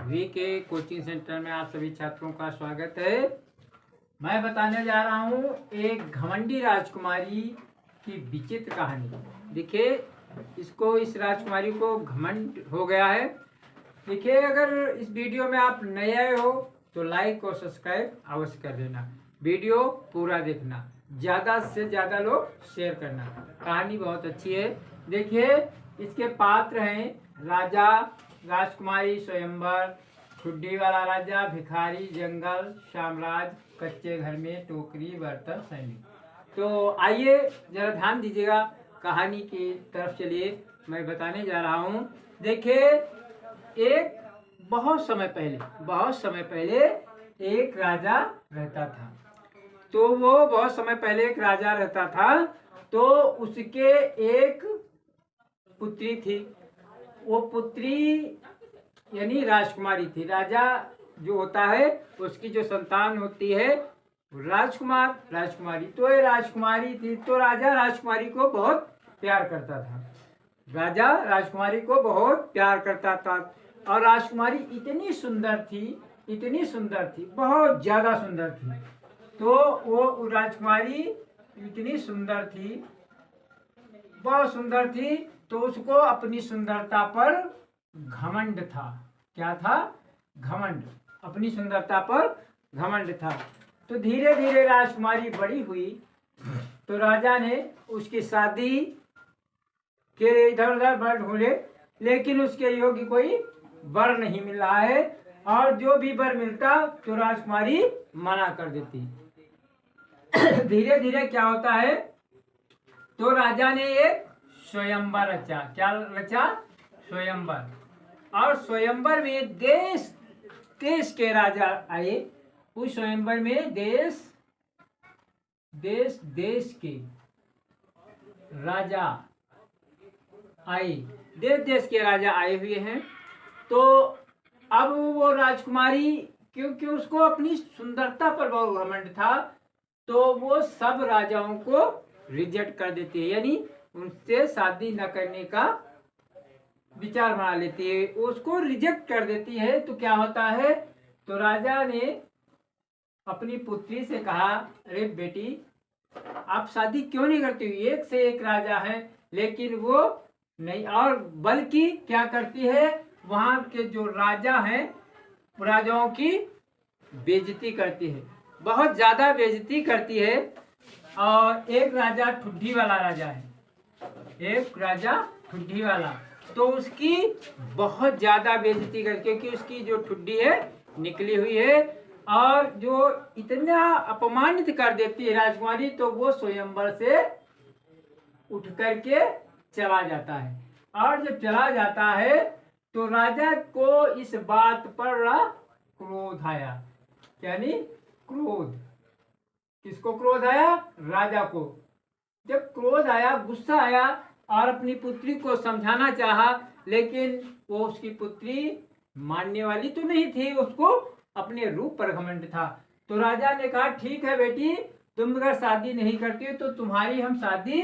VK coaching centre में आप सभी छात्रों का स्वागत है। मैं बताने जा रहा हूँ एक घमंडी राजकुमारी की विचित्र कहानी। देखिए, इस राजकुमारी को घमंड हो गया है। देखिए, अगर इस वीडियो में आप नए आए हो तो लाइक और सब्सक्राइब अवश्य कर देना। वीडियो पूरा देखना, ज़्यादा से ज़्यादा लोग शेयर करना। कहानी बहुत अच्छी है। देखिए, इसके पात्र हैं राजा, राजकुमारी, स्वयंवर, ठुड्डी वाला राजा, भिखारी, जंगल, साम्राज्य, कच्चे घर में टोकरी, बर्तन, सैनिक। तो आइए जरा ध्यान दीजिएगा, कहानी की तरफ चलिए। मैं बताने जा रहा हूँ। देखिए, एक बहुत समय पहले एक राजा रहता था। तो वो बहुत समय पहले एक राजा रहता था। तो उसके एक पुत्री थी। वो पुत्री यानी राजकुमारी थी। राजा जो होता है उसकी जो संतान होती है राजकुमार, राजकुमारी। तो ये राजकुमारी थी। तो राजा राजकुमारी को बहुत प्यार करता था। राजा राजकुमारी को बहुत प्यार करता था। और राजकुमारी इतनी सुंदर थी, बहुत ज्यादा सुंदर थी। तो वो राजकुमारी इतनी सुंदर थी, बहुत सुंदर थी। तो उसको अपनी सुंदरता पर घमंड था। क्या था? घमंड। अपनी सुंदरता पर घमंड था। तो धीरे धीरे राजकुमारी बड़ी हुई। तो राजा ने उसकी शादी के लिए इधर उधर वर ढूंढे, लेकिन उसके योग्य कोई वर नहीं मिल रहा है। और जो भी वर मिलता तो राजकुमारी मना कर देती। धीरे धीरे क्या होता है, तो राजा ने एक स्वयंवर रचा। क्या रचा? स्वयंवर। और स्वयंवर में देश देश के राजा आए। उस स्वयंवर में देश देश के राजा आए। देश के राजा आए हुए हैं। तो अब वो राजकुमारी, क्योंकि उसको अपनी सुंदरता पर बहुत घमंड था, तो वो सब राजाओं को रिजेक्ट कर देती है, यानी उनसे शादी न करने का विचार बना लेती है, उसको रिजेक्ट कर देती है। तो क्या होता है, तो राजा ने अपनी पुत्री से कहा, अरे बेटी, आप शादी क्यों नहीं करती? एक से एक राजा है, लेकिन वो नहीं। और बल्कि क्या करती है, वहां के जो राजा हैं राजाओं की बेइज्जती करती है, बहुत ज्यादा बेइज्जती करती है। और एक राजा ठुड्डी वाला राजा है, एक राजा ठुड्डी वाला। तो उसकी बहुत ज्यादा बेइज्जती कर, क्योंकि उसकी जो ठुड्डी है निकली हुई है और जो इतना अपमानित कर देती है राजकुमारी। तो वो स्वयंवर से उठ करके चला जाता है। और जब चला जाता है तो राजा को इस बात पर क्रोध आया। यानी क्रोध, किसको क्रोध आया? राजा को। जब क्रोध आया, गुस्सा आया, और अपनी पुत्री को समझाना चाहा, लेकिन वो उसकी पुत्री मानने वाली तो नहीं थी, उसको अपने रूप पर घमंड था। तो राजा ने कहा, ठीक है बेटी, तुम अगर शादी नहीं करती तो तुम्हारी हम शादी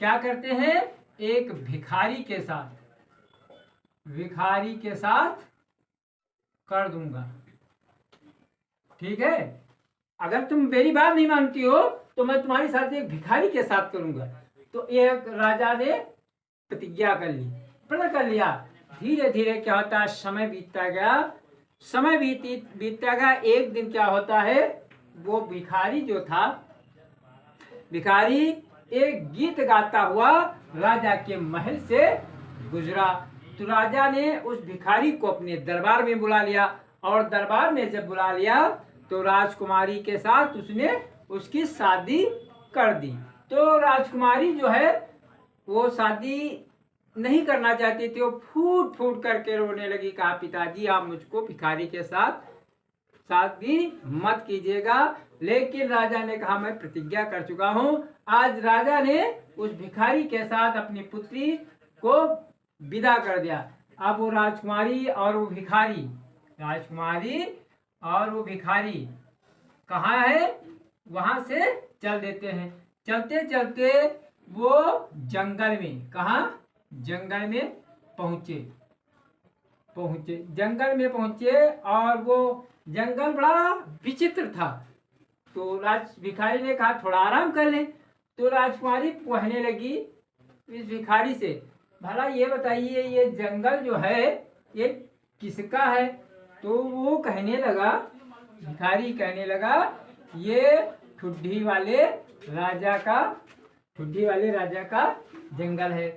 क्या करते हैं, एक भिखारी के साथ कर दूंगा। ठीक है? अगर तुम मेरी बात नहीं मानती हो तो मैं तुम्हारी शादी एक भिखारी के साथ करूंगा। तो एक राजा ने प्रतिज्ञा कर ली, प्रण कर लिया। धीरे धीरे क्या होता है, समय बीतता गया। एक दिन क्या होता है, वो भिखारी जो था, भिखारी एक गीत गाता हुआ राजा के महल से गुजरा। तो राजा ने उस भिखारी को अपने दरबार में बुला लिया। और दरबार में जब बुला लिया तो राजकुमारी के साथ उसने उसकी शादी कर दी। तो राजकुमारी जो है वो शादी नहीं करना चाहती थी। वो फूट फूट करके रोने लगी, कहा, पिताजी, आप मुझको भिखारी के साथ शादी मत कीजिएगा। लेकिन राजा ने कहा, मैं प्रतिज्ञा कर चुका हूं। आज राजा ने उस भिखारी के साथ अपनी पुत्री को विदा कर दिया। अब वो राजकुमारी और वो भिखारी कहाँ है, वहां से चल देते हैं। चलते चलते वो जंगल में, कहा, जंगल में पहुंचे। पहुंचे, जंगल में पहुंचे और वो जंगल बड़ा विचित्र था। तो भिखारी ने कहा थोड़ा आराम कर ले। तो राजकुमारी कहने लगी इस भिखारी से, भला ये बताइए ये जंगल जो है ये किसका है? तो वो कहने लगा, भिखारी कहने लगा, ये ठुड्डी वाले राजा का जंगल है।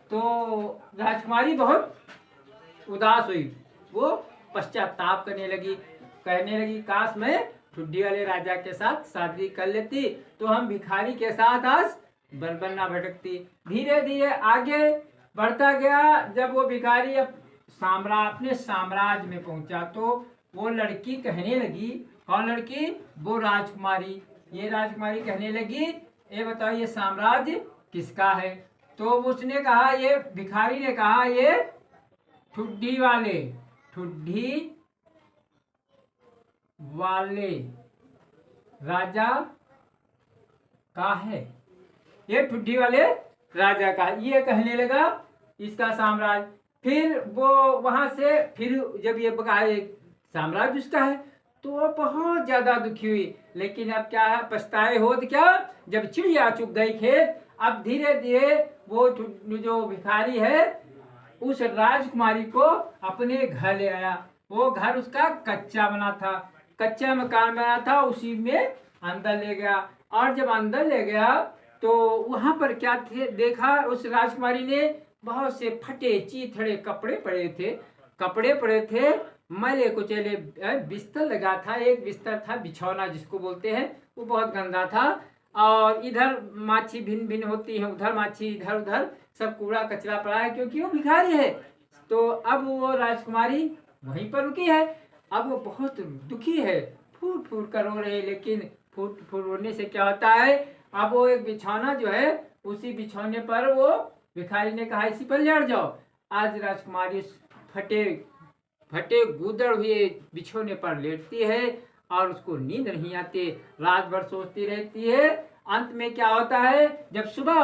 तो राजकुमारी बहुत उदास हुई, वो पश्चाताप करने लगी, कहने लगी काश मैं ठुड्डी वाले राजा के साथ शादी कर लेती तो हम भिखारी के साथ आज बन ना भटकती। धीरे धीरे आगे बढ़ता गया। जब वो भिखारी अपने साम्राज्य में पहुंचा तो वो लड़की कहने लगी, कौन लड़की? वो राजकुमारी। ये राजकुमारी कहने लगी ये बताओ ये साम्राज्य किसका है? तो उसने कहा, ये भिखारी ने कहा ये ठुड्डी वाले राजा का है। ये ठुड्डी वाले राजा का, ये कहने लगा इसका साम्राज्य। फिर वो वहां से फिर जब ये साम्राज्य उसका है तो वो बहुत ज्यादा दुखी हुई। लेकिन अब क्या है, पछताए हो तो क्या, जब चिड़िया चुग गई खेत। अब धीरे धीरे वो जो भिखारी है उस राजकुमारी को अपने घर ले आया। वो घर उसका कच्चा बना था, कच्चा मकान बना था, उसी में अंदर ले गया। और जब अंदर ले गया तो वहां पर क्या थे, देखा उस राजकुमारी ने बहुत से फटे चीथड़े कपड़े पड़े थे, मैले कुचेले बिस्तर लगा था। एक बिस्तर था बिछौना जिसको बोलते हैं, वो बहुत गंदा था। और इधर माछी भिन्न भिन्न होती है, उधर माछी, इधर उधर सब कूड़ा कचरा पड़ा है, क्योंकि वो भिखारी है। तो अब वो राजकुमारी वहीं पर रुकी है। अब वो बहुत दुखी है, फूट फूट कर रो रहे, लेकिन फूट फूट रोने से क्या होता है। अब वो एक बिछौना जो है, उसी बिछौने पर वो भिखारी ने कहा इसी पर लेट जाओ। आज राजकुमारी फटे गुदड़ हुए बिछौने पर लेटती है और उसको नींद नहीं आती, रात भर सोचती रहती है। अंत में क्या होता है, जब सुबह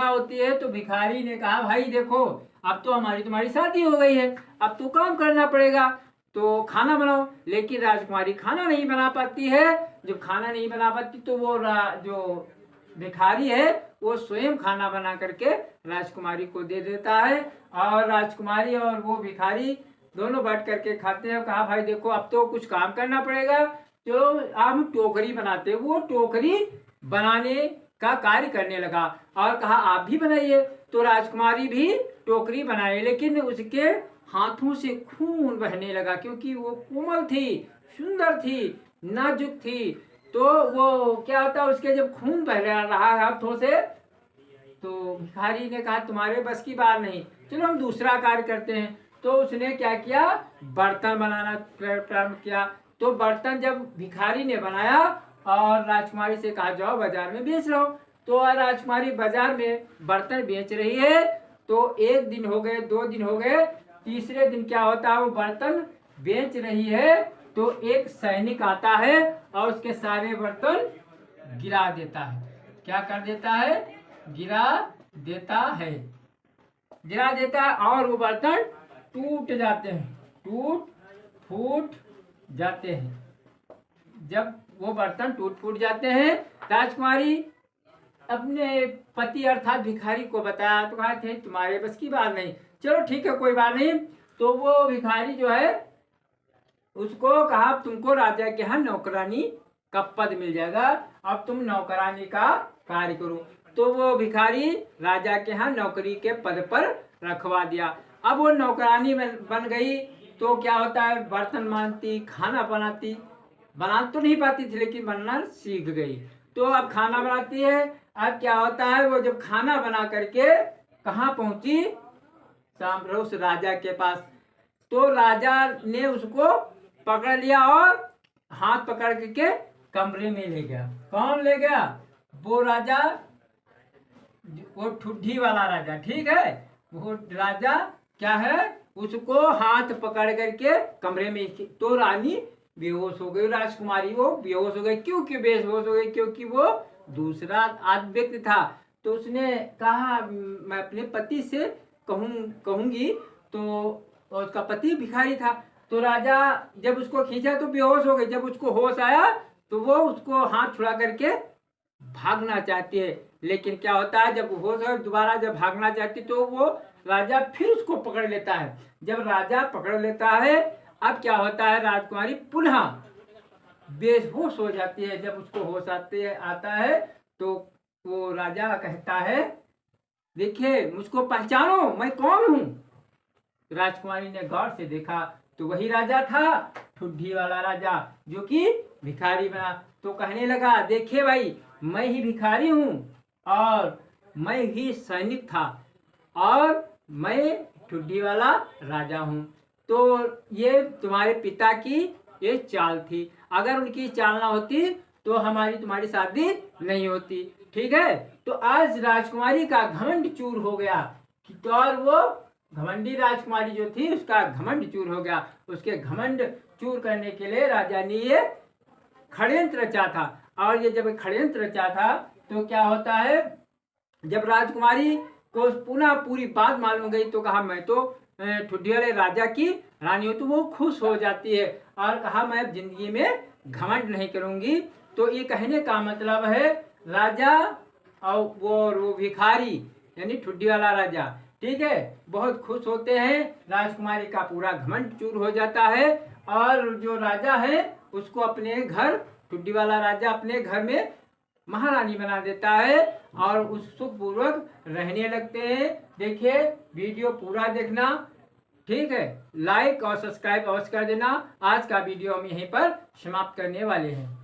होती है तो भिखारी ने कहा भाई देखो अब तो तुम्हारी शादी हो गई है, अब तो काम करना पड़ेगा, तो खाना बनाओ। लेकिन राजकुमारी खाना नहीं बना पाती है। जब खाना नहीं बना पाती तो वो जो भिखारी है वो स्वयं खाना बना करके राजकुमारी को दे देता है। और राजकुमारी और वो भिखारी दोनों बैठ करके खाते हैं। कहा भाई देखो अब तो कुछ काम करना पड़ेगा, तो हम टोकरी बनाते हैं। वो टोकरी बनाने का कार्य करने लगा और कहा आप भी बनाइए। तो राजकुमारी भी टोकरी बनाई, लेकिन उसके हाथों से खून बहने लगा, क्योंकि वो कोमल थी, सुंदर थी, नाजुक थी। तो वो क्या होता, उसके जब खून बह रहा हाथों से, तो भिखारी ने कहा तुम्हारे बस की बात नहीं, चलो हम दूसरा कार्य करते हैं। तो उसने क्या किया, बर्तन बनाना प्रारंभ किया। तो बर्तन जब भिखारी ने बनाया और राजकुमारी से कहा जाओ बाजार में बेच लो। तो राजकुमारी बाजार में बर्तन बेच रही है। तो एक दिन हो गए, 2 दिन हो गए, तीसरे दिन क्या होता है, वो बर्तन बेच रही है तो एक सैनिक आता है और उसके सारे बर्तन गिरा देता है। क्या कर देता है, गिरा देता है और वो बर्तन टूट फूट जाते हैं। जब वो बर्तन टूट फूट जाते हैं, राजकुमारी अपने पति अर्थात भिखारी को बताया तो कहा थे तुम्हारे बस की बात नहीं, चलो ठीक है कोई बात नहीं। तो वो भिखारी जो है उसको कहा तुमको राजा के यहाँ नौकरानी का पद मिल जाएगा, अब तुम नौकरानी का कार्य करो। तो वो भिखारी राजा के यहाँ नौकरी के पद पर रखवा दिया। अब वो नौकरानी बन गई तो क्या होता है, बर्तन मांजती, खाना बनाती, बना तो नहीं पाती थी लेकिन बनना सीख गई। तो अब खाना बनाती है। अब क्या होता है, वो जब खाना बना करके कहाँ पहुंची, उस राजा के पास। तो राजा ने उसको पकड़ लिया और हाथ पकड़ के कमरे में ले गया। कौन ले गया, वो राजा, वो ठुड्डी वाला राजा, ठीक है। वो राजा क्या है, उसको हाथ पकड़ करके कमरे में, तो रानी बेहोश हो गई, राजकुमारी वो बेहोश हो गई। क्यों बेहोश हो गई, क्योंकि वो दूसरा आदमी व्यक्ति था। तो उसने कहा मैं अपने पति से कहूंगी। तो और उसका पति भिखारी था। तो राजा जब उसको खींचा तो बेहोश हो गई। जब उसको होश आया तो वो उसको हाथ छुड़ा करके भागना चाहती है, लेकिन क्या होता है जब होश और दोबारा जब भागना चाहती तो वो राजा फिर उसको पकड़ लेता है। जब राजा पकड़ लेता है, अब क्या होता है, राजकुमारी पुनः बेहोश हो जाती है। जब उसको होश आता है तो वो राजा कहता है, देखिए मुझको पहचानो, मैं कौन हूँ। राजकुमारी ने गौर से देखा तो वही राजा था, ठुड्डी वाला राजा, जो कि भिखारी बना। तो कहने लगा, देखिए भाई, मैं ही भिखारी हूँ और मैं ही सैनिक था और मैं ठुड्डी वाला राजा हूँ। तो ये तुम्हारे पिता की ये चाल थी, अगर उनकी चाल ना होती तो हमारी तुम्हारी शादी नहीं होती। ठीक है। तो आज राजकुमारी का घमंड चूर हो गया और वो घमंडी राजकुमारी जो थी उसका घमंड चूर हो गया। उसके घमंड चूर करने के लिए राजा ने ये षड्यंत्र रचा था। और ये जब षड्यंत्र रचा था तो क्या होता है, जब राजकुमारी को पुनः पूरी बात मालूम गई तो कहा, मैं तो ठुड्डी वाले राजा की रानी हूँ। तो वो खुश हो जाती है और कहा, मैं अब जिंदगी में घमंड नहीं करूंगी। तो ये कहने का मतलब है, राजा और वो भिखारी यानी ठुड्डी वाला राजा, ठीक है, बहुत खुश होते हैं। राजकुमारी का पूरा घमंड चूर हो जाता है और जो राजा है उसको अपने घर, ठुड्डी वाला राजा अपने घर में महारानी बना देता है और उस सुखपूर्वक रहने लगते हैं। देखिए वीडियो पूरा देखना, ठीक है, लाइक और सब्सक्राइब अवश्य कर देना। आज का वीडियो हम यहीं पर समाप्त करने वाले हैं।